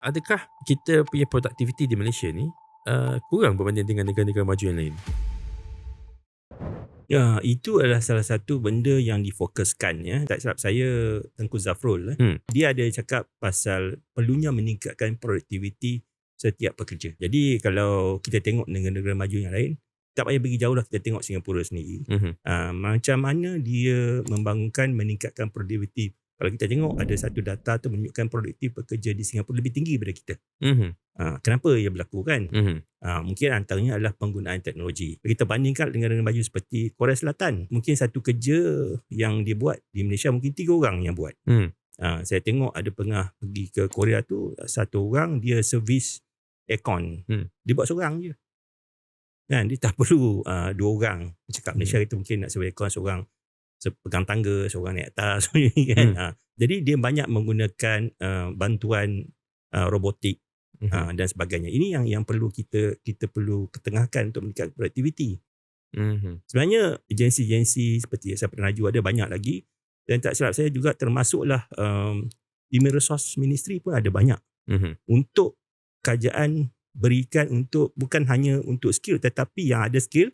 Adakah kita punya produktiviti di Malaysia ni kurang berbanding dengan negara-negara maju yang lain? Ya, itu adalah salah satu benda yang difokuskan ya. Tak silap saya, Tengku Zafrul, dia ada cakap pasal perlunya meningkatkan produktiviti setiap pekerja. Jadi kalau kita tengok negara-negara maju yang lain, tak payah pergi jauh lah, kita tengok Singapura sendiri. Macam mana dia membangunkan, meningkatkan produktiviti. Kalau kita tengok ada satu data tu menunjukkan produktiviti pekerja di Singapura lebih tinggi daripada kita. Kenapa ia berlaku kan? Mungkin antaranya adalah penggunaan teknologi. Kita bandingkan dengan negara maju seperti Korea Selatan. Mungkin satu kerja yang dia buat di Malaysia mungkin 3 orang yang buat. Saya tengok ada pernah pergi ke Korea tu, satu orang dia servis aircon. Dia buat seorang je. Kan, dia tak perlu 2 orang. Cakap Malaysia itu mungkin nak servis aircon seorang pegang tangga, seorang naik atas kan. Jadi dia banyak menggunakan bantuan robotik dan sebagainya. Ini yang perlu kita perlu ketengahkan untuk meningkatkan produktiviti. Sebenarnya agensi-agensi seperti Yayasan Peneraju ada banyak lagi, dan tak silap saya juga termasuklah Human Resource Ministry pun ada banyak untuk kajian berikan untuk bukan hanya untuk skill, tetapi yang ada skill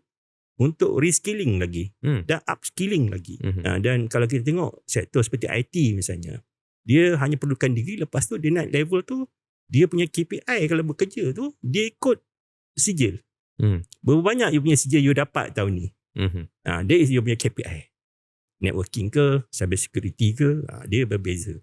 untuk reskilling lagi dan upskilling lagi. Dan kalau kita tengok sektor seperti IT misalnya, dia hanya perlukan degree, lepas tu dia naik level tu, dia punya KPI kalau bekerja tu, dia ikut sijil. Berapa banyak you punya sijil you dapat tahun ni. That is you punya KPI. Networking ke, cyber security ke, dia berbeza.